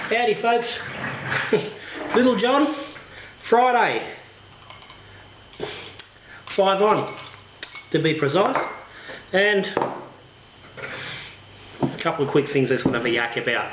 Howdy folks. Little John, Friday, 5 on to be precise, and a couple of quick things I just want to have a yak about.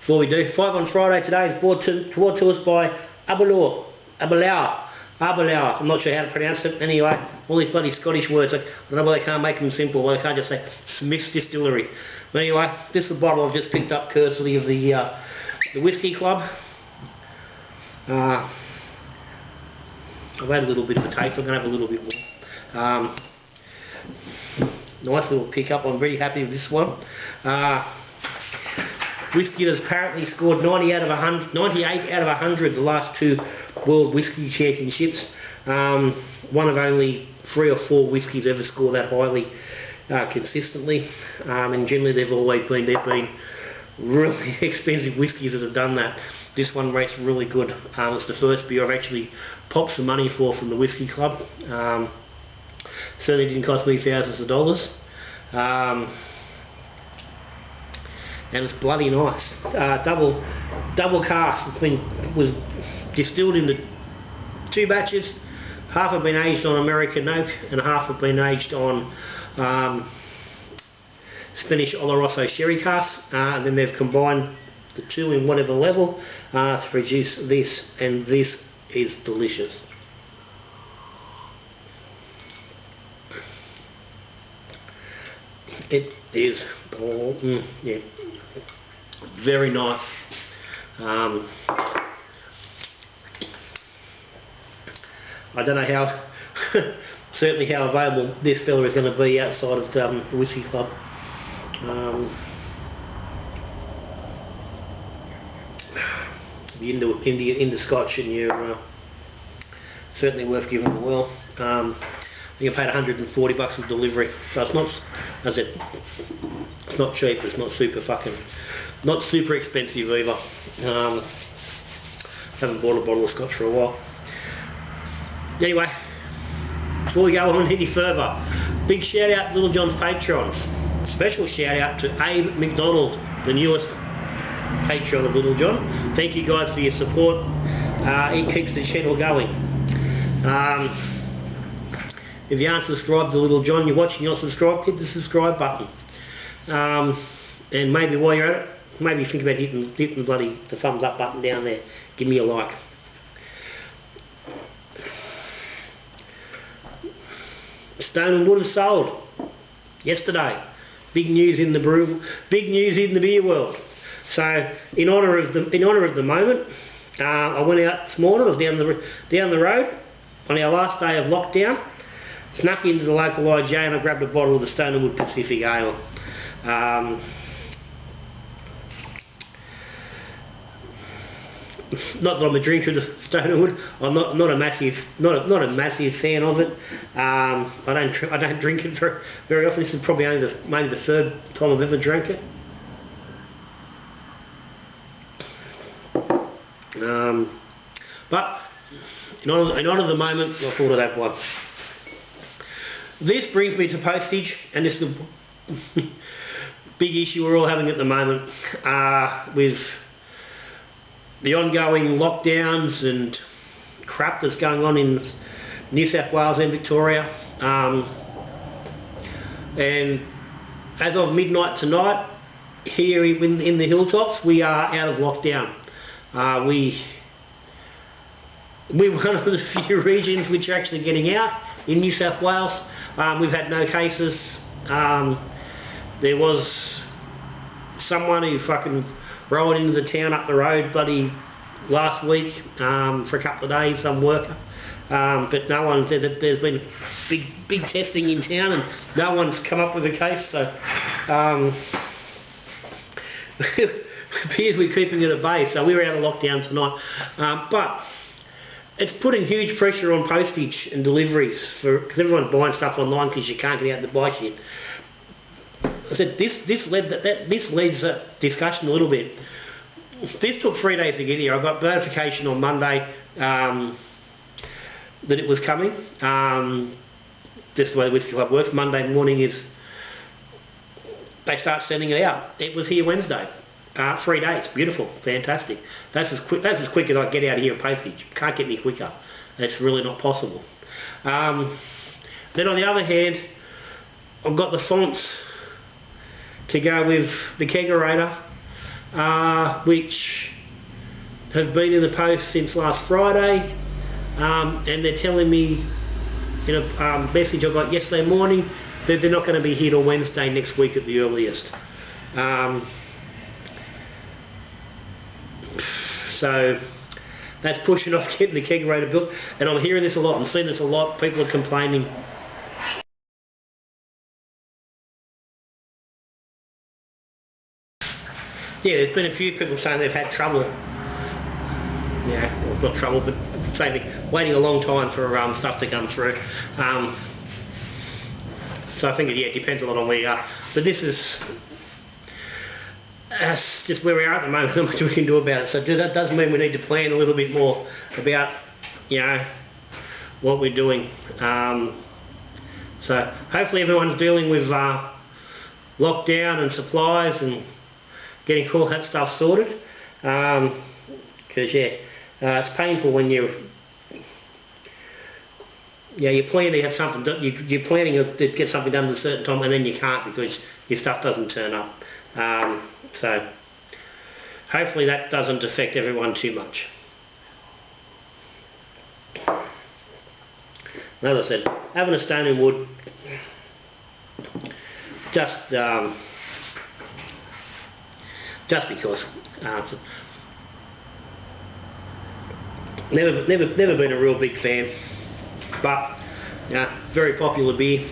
Before we do, 5 on Friday today is brought to us by Aberlour. I'm not sure how to pronounce it. Anyway, all these bloody Scottish words, I don't know why they can't make them simple, why they can't just say Smith's Distillery. But anyway, this is the bottle I've just picked up courtesy of the Whiskey Club. I've had a little bit of a taste, I'm going to have a little bit more. Nice little pickup, I'm very happy with this one. Whiskey has apparently scored 98 out of 100 the last 2 World Whiskey Championships. One of only 3 or 4 whiskies ever score that highly consistently, and generally they've always been really expensive whiskies that have done that. This one rates really good. It's the first beer I've actually popped some money for from the Whiskey Club. Certainly didn't cost me thousands of dollars. And it's bloody nice. Double cask. It was distilled into 2 batches. Half have been aged on American oak and half have been aged on Spanish Oloroso sherry casks, and then they've combined the 2 in whatever level to produce this, and this is delicious. It is, yeah, very nice. I don't know how, certainly how available this fella is going to be outside of the Whiskey Club. If you're into Scotch and you're certainly worth giving a whirl. You paid $140 for delivery, so it's not, as I said, it's not cheap, it's not super expensive either. Haven't bought a bottle of Scotch for a while. Anyway, before we go on any further, big shout out to Little John's patrons. Special shout out to Abe McDonald, the newest patron of Little John. Thank you guys for your support. It keeps the channel going. If you aren't subscribed to Little John, you're watching, you're not subscribed, hit the subscribe button. And maybe while you're at it, maybe think about hitting the thumbs up button down there. Give me a like. Stone and Wood have sold yesterday. Big news in the beer world. So in honour of the moment, I went out this morning. I was down the road on our last day of lockdown. Snuck into the local IJ and I grabbed a bottle of the Stone and Wood Pacific Ale. Not that I'm a drinker of the Stone and Wood. I'm not a massive fan of it. I don't drink it very often. This is probably only maybe the 3rd time I've ever drank it. But in honour of the moment, I thought I'd have one. This brings me to postage, and this is the big issue we're all having at the moment with the ongoing lockdowns and crap that's going on in New South Wales and Victoria. And as of midnight tonight, here in the hilltops, we are out of lockdown. We're one of the few regions which are actually getting out in New South Wales. We've had no cases. There was someone who fucking rolled into the town up the road last week for a couple of days, some worker. But no one, there's been big testing in town and no one's come up with a case, so it appears we're keeping it at bay, so we're out of lockdown tonight. But it's putting huge pressure on postage and deliveries because everyone's buying stuff online because you can't get out to buy shit. I said this led that discussion a little bit. This took 3 days to get here. I got notification on Monday that it was coming. This is the way the Whiskey Club works. Monday morning is they start sending it out. It was here Wednesday. 3 days, beautiful, fantastic. That's as quick as I get out of here in postage. Can't get any quicker. It's really not possible. Then on the other hand, I've got the fonts to go with the kegerator, which have been in the post since last Friday, and they're telling me in a message I got yesterday morning that they're not going to be here till Wednesday next week at the earliest. So that's pushing off getting the kegerator built, and I'm hearing this a lot, I'm seeing this a lot, people are complaining. Yeah, there's been a few people saying they've had trouble. Yeah, well, not trouble, but saying they're waiting a long time for stuff to come through. So I think it depends a lot on where you are. But this is just where we are at the moment, not much we can do about it. So that does mean we need to plan a little bit more about, what we're doing. So hopefully everyone's dealing with lockdown and supplies and getting all that stuff sorted. Because it's painful when you're planning to have something done, you're planning to get something done at a certain time and then you can't because your stuff doesn't turn up. So hopefully that doesn't affect everyone too much. As I said, having a stone and wood just because never been a real big fan, but very popular beer.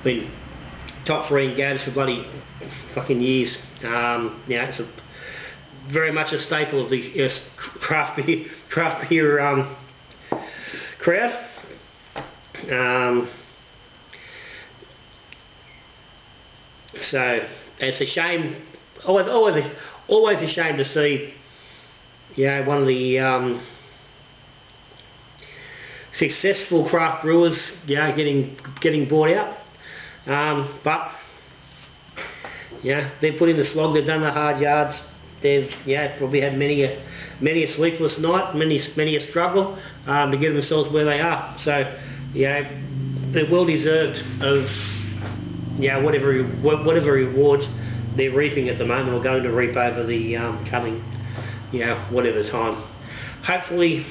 Been top 3 in Gabs for bloody fucking years. It's very much a staple of the craft beer crowd. So it's a shame, always a shame to see one of the successful craft brewers getting bought out. But they've put in the slog, they've done the hard yards, they've probably had many a sleepless night, many a struggle to get themselves where they are. So they're well deserved of whatever rewards they're reaping at the moment or going to reap over the coming whatever time. Hopefully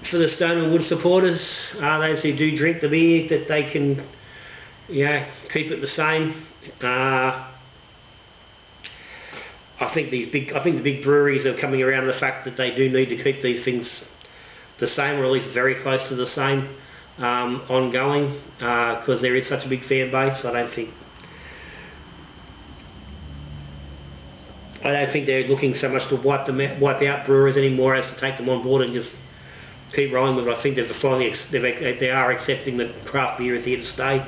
for the Stone and Wood supporters, those who do drink the beer, that they can keep it the same. I think the big breweries are coming around to the fact that they do need to keep these things the same, or at least very close to the same, ongoing, because there is such a big fan base. I don't think they're looking so much to wipe out brewers anymore as to take them on board and just keep rolling with it. I think they are accepting that craft beer is here to stay,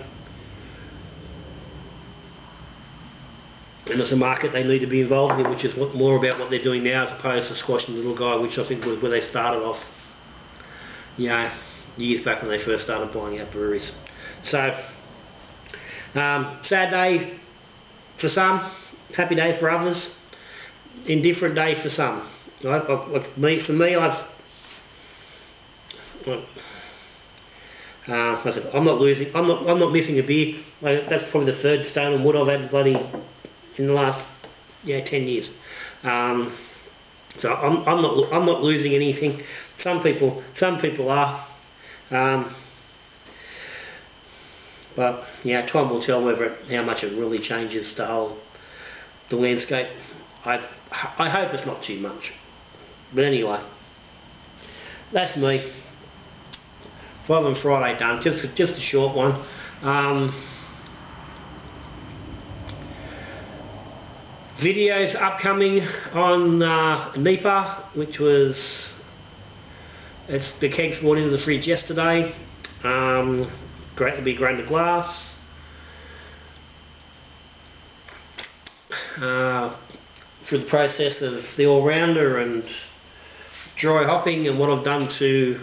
and it's a market they need to be involved in, which is more about what they're doing now as opposed to squashing the little guy, which I think was where they started off years back when they first started buying out breweries. So sad day for some, happy day for others, indifferent day for some. Right? For me, I'm not missing a beer. That's probably the 3rd Stone and Wood I've had bloody in the last 10 years. So I'm not losing anything. Some people are. But time will tell how much it really changes the landscape. I hope it's not too much. But anyway, that's me. 5 on Friday done. Just a short one. Videos upcoming on NEPA, which was the kegs brought into the fridge yesterday. Great to be grown to glass. Through the process of the all-rounder and dry hopping and what I've done to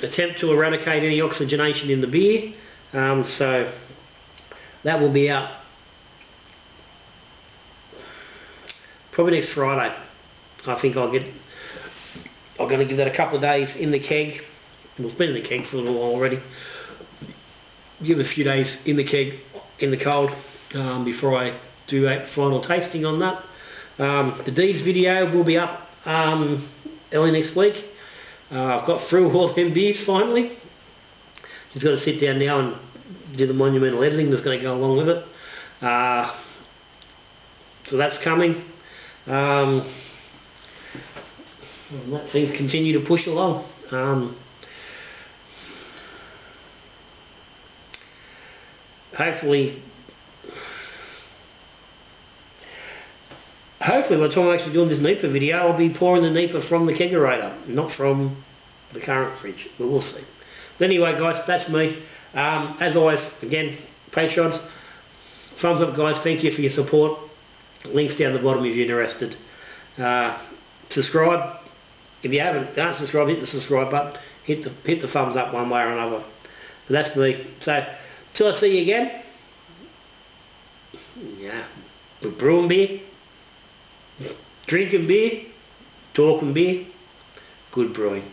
attempt to eradicate any oxygenation in the beer. So that will be out probably next Friday. I think I'm going to give that a couple of days in the keg. Well, it's been in the keg for a little while already. Give it a few days in the keg, in the cold, before I do a final tasting on that. The D's video will be up early next week. I've got through all them beers finally. Just got to sit down now and do the monumental editing that's going to go along with it. So that's coming. And that things continue to push along. Hopefully by the time I'm actually doing this NEPA video, I'll be pouring the NEPA from the kegerator, not from the current fridge, but we'll see. But anyway guys, that's me. As always, again, Patrons, thumbs up guys, thank you for your support. Links down the bottom if you're interested. Subscribe. If you don't subscribe, hit the subscribe button. Hit the thumbs up one way or another. But that's me. So, till I see you again, yeah, we're brewing beer, drinking beer, talking beer, good brewing.